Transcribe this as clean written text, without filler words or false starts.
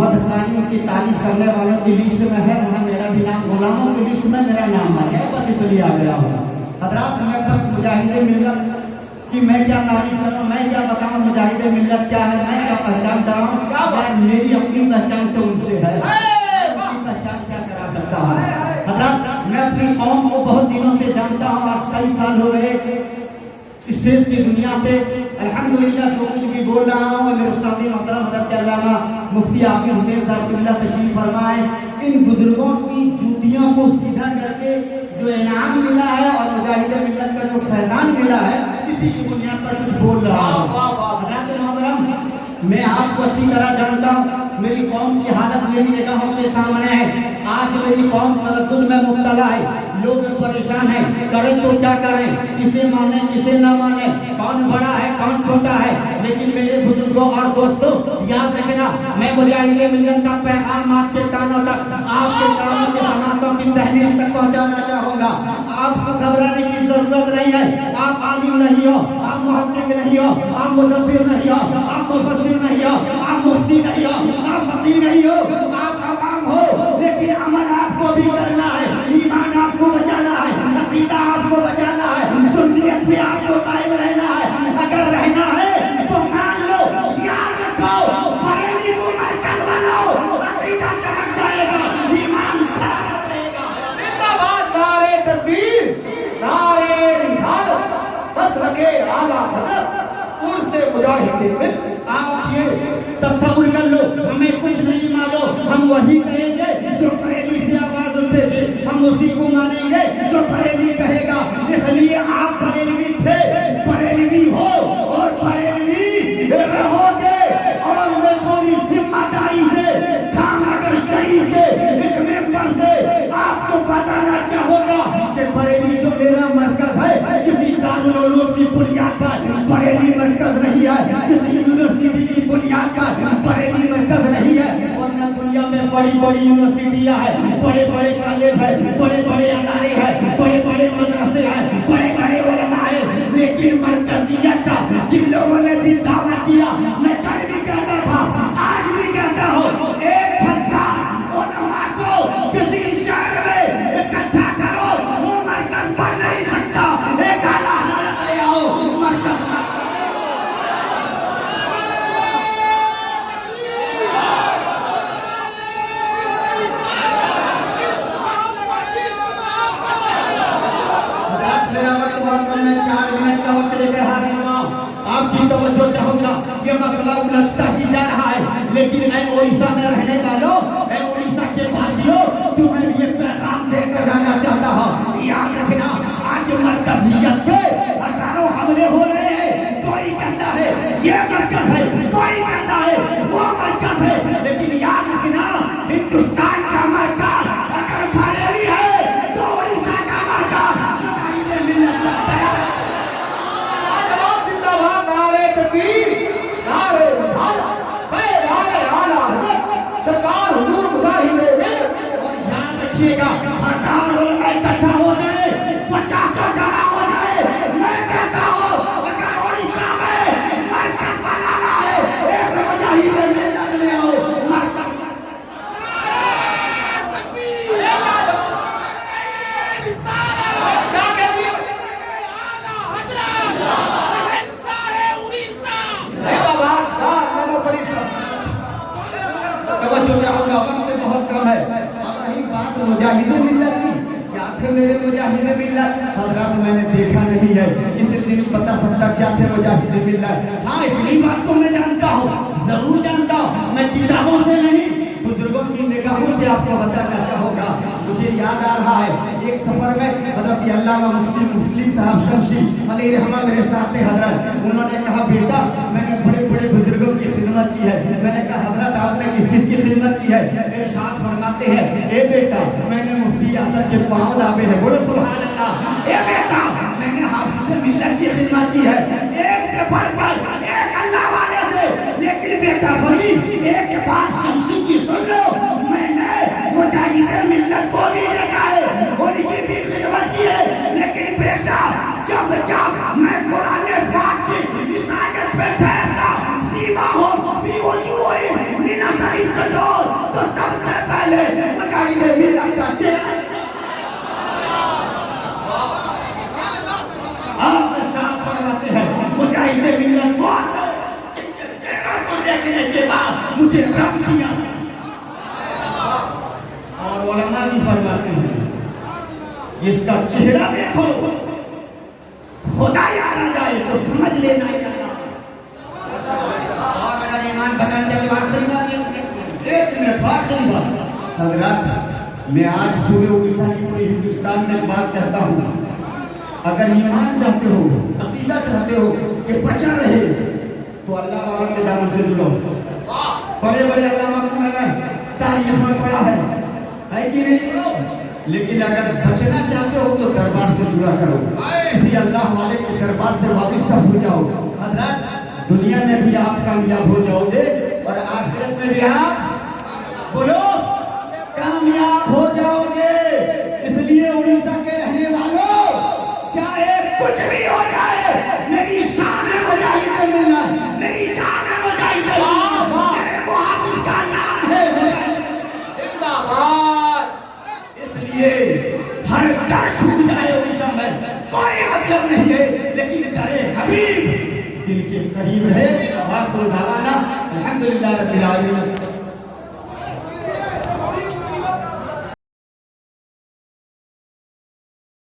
मदखानी की तारीफ करने वालों की लिस्ट में है, वहाँ मेरा भी नाम, गुलामों की लिस्ट में मेरा नाम है, बस इसलिए आ गया हूँ। हजरात मैं बस मुजाहिद मिल्लत कि मैं क्या तारीफ करूँ, मैं क्या बताऊँ मुजाहिद मिल्लत क्या है, मैं क्या पहचानता हूँ, यार मेरी अपनी पहचान तो उनसे है, उनकी पहचान क्या करा सकता हूँ। हजरात मैं अपनी कौम को बहुत दिनों से जानता हूँ, आज कई साल हो गए स्टेज की दुनिया पे अल्हम्दुलिल्लाह जो कुछ भी बोल रहा हूँ, मेरे उस्ताद मोहतरम हज़रत अल्लामा मुफ्ती आकिब हुसैन साहब क़िबला तशरीफ फरमाए, इन बुजुर्गों की जूतियों को सीधा करके जो इनाम मिला है और मुजाहिद मिल्लत का जो फैज़ान मिला है, इसी की बुनियाद पर कुछ बोल रहा हूँ। हज़रत मोहतरम मैं आपको अच्छी तरह जानता हूँ, मेरी कौम की हालत मेरी निगाहों के सामने है। आज मेरी कौम तशद्दुद में मुब्तला है, लोग परेशान हैं, करें तो क्या करें, किसे माने किसे न माने, कौन बड़ा है कौन छोटा है। लेकिन मेरे बुजुर्गों और दोस्तों याद रखना, मैं मुजाहिद मिल्लत का पैगाम आपके कानों तक, आपके कानों के समातों की तहरीर तक पहुंचाना चाहूंगा। आपको घबराने की जरूरत नहीं है, आप आलिम नहीं हो, आप मुहक्किक नहीं हो, आप मुदब्बिर नहीं हो, आप मुफस्सिर नहीं हो, आप मुफ्ती नहीं हो, आप फकीह नहीं हो, आप अवाम हो, लेकिन अमल आपको भी करना है, ईमान आपको बचाना है, अकीदा आपको बचाना है, सुन्नियत पे आपको कायम रहना है। अगर रहना है तो मान लो, याद रखो, बरेली को मरकज बनाओ, अकीदा चमक जाएगा, ईमान साफ रहेगा। जिंदाबाद नारे तकबीर, नारे रिसालत, मसलके आला हज़रत, उनसे मुजाहिद मिल्लत। आप ये तस्वीर कर लो, हमें कुछ नहीं मालूम, हम वही कहेंगे जो बरेली से आवाज उठेगी, हम उसी को मानेंगे जो बरेली कहेगा। इसलिए आप बरेलवी थे, बरेलवी हो और बरेलवी रहोगे। और मैं पूरी जिम्मेदारी से जामनगर शहीद के इस मेंबर से आपको बताना चाहूंगा कि बरेली जो मेरा मरकज है, किसी दारुल उलूम की बुनियाद पर बरेली मरकज नहीं है, किसी यूनिवर्सिटी की बुनियाद पर बरेली मरकज नहीं है। वरना दुनिया में बड़ी बड़ी यूनिवर्सिटियां हैं, बड़े बड़े कॉलेज हैं, बड़े बड़े अदारे हैं, बड़े बड़े मदरसे हैं, बड़े बड़े उलमा हैं, लेकिन मरकजियत का जिन लोगों ने भी दावा किया, मैं कल भी कहता था, आज भी कहता हूँ, 1000 उलमा को किसी शहर में इकट्ठा करो, वो मरकज बन नहीं सकता। एक आला हज़रत ले आओ, मरकज मेरा वक्त बहुत कम है, 4 मिनट का वक्त लेकर हाजिर हुआ। आपकी तवज्जो चाहूंगा, ये मसला उलझता ही जा रहा है, लेकिन मैं उड़ीसा में रहने वालों, मैं उड़ीसा के वासियों, तुम्हें ये पैगाम देकर जाना चाहता हूँ। याद रखना, आज मरकजियत पे हजारों हमले हो रहे हैं, कोई कहता है ये मरकज है, कोई कहता है वो मरकज है, लेकिन याद रखना, हिंदुस्तान का मरकज अगर बरेली है तो उड़ीसा का मरकज मुजाहिद मिल्लत है। जिंदाबाद नारे तकबीर, नारे रिसालत, नारे आला हज़रत, सरकार हुजूर मुजाहिद मिल्लत। और ध्यान रखिएगा, 1000 उलमा इकट्ठा हो जाए, 50 जमा हो जाए, मैं कहता हूँ अगर उड़ीसा में मरकज बनाना है, एक मुजाहिद मिल्लत ले आओ, मरकज क्या कह दिया? जिंदाबाद नारे परिषद। तवज्जो चाहूंगा, वक्त बहुत कम है। अब रही बात मुजाहिद मिल्लत की, क्या थे मेरे मुजाहिद मिल्लत? हजरत मैंने देखा नहीं है, इसलिए नहीं बता सकता क्या थे मुजाहिद मिल्लत। हाँ इतनी बात तो मैं जानता हूँ, जरूर जानता हूँ, मैं किताबों से नहीं बुजुर्गों की निगाहों से आपको बताना चाहूंगा। मुझे याद आ रहा है, एक सफर में हजरत अल्लामा मुफ्ती मुस्लिम साहब शमशी अलैहि रहमा मेरे साथ थे हजरत, उन्होंने कहा बेटा मैंने बड़े बड़े बुजुर्गों की खिदमत की है। मैंने कहा हजरत आपने किस किस की खिदमत की है? मेरे साथ फरमाते हैं, ए बेटा मैंने मुफ्ती आजम के पांव दाबे हैं, बोलो सुभान अल्लाह। ए बेटा मैंने हाफिज मिल्लत की खिदमत की है, एक से बढ़कर एक अल्लाह वाले थे, लेकिन बेटा फरी एक के बाद शमशी की सुन लो, मैंने मुजाहिद मिल्लत को भी देखा है, उनकी भी खिदमत की है, लेकिन बेटा जब जब मैं कुरान पाक की इस आयत पे ठहरता, सीमा हो भी वजूह मिन नजर वाले मुजाहिद मिल्लत का चेहरा आप साफ फरमाते हैं मुजाहिद मिल्लत कौन है? चेहरा को देखने के बाद मुझे रब किया। और उलमा भी फरमाते हैं जिसका चेहरा देखो खुदा याद आ जाए तो समझ लेना और अगर ईमान बनाने के आखिरी बात एक मिनट आखिरी बात हजरत मैं आज पूरे उड़ीसा की पूरे हिंदुस्तान में बात करता हूँ अगर ईमान चाहते हो अकीदा चाहते हो कि बचा रहे तो अल्लाह बाबा के दामन से जुड़ो। बड़े बड़े अल्लाह तारीफ में पड़ा है कि नहीं जुड़ो। लेकिन अगर बचना चाहते हो तो दरबार से जुड़ा करो किसी अल्लाह वाले के दरबार से वापिस हो जाओ। हजरत दुनिया में भी आप कामयाब हो जाओगे और आखिरत में भी आप बोलो कामयाब हो जाओगे। इसलिए उड़ीसा के रहने वालों चाहे कुछ भी हो जाए मेरी शान है मुजाहिद मिल्लत मेरी जान है मुजाहिद मिल्लत मेरे मुहाफिज का नाम है जिंदाबाद। इसलिए हर डर छूट जाए उड़ीसा में कोई मतलब नहीं है लेकिन डरे हबीब दिल के करीब है। वाखिर दावाना अल्हम्दुलिल्लाह रब्बिल आलमीन।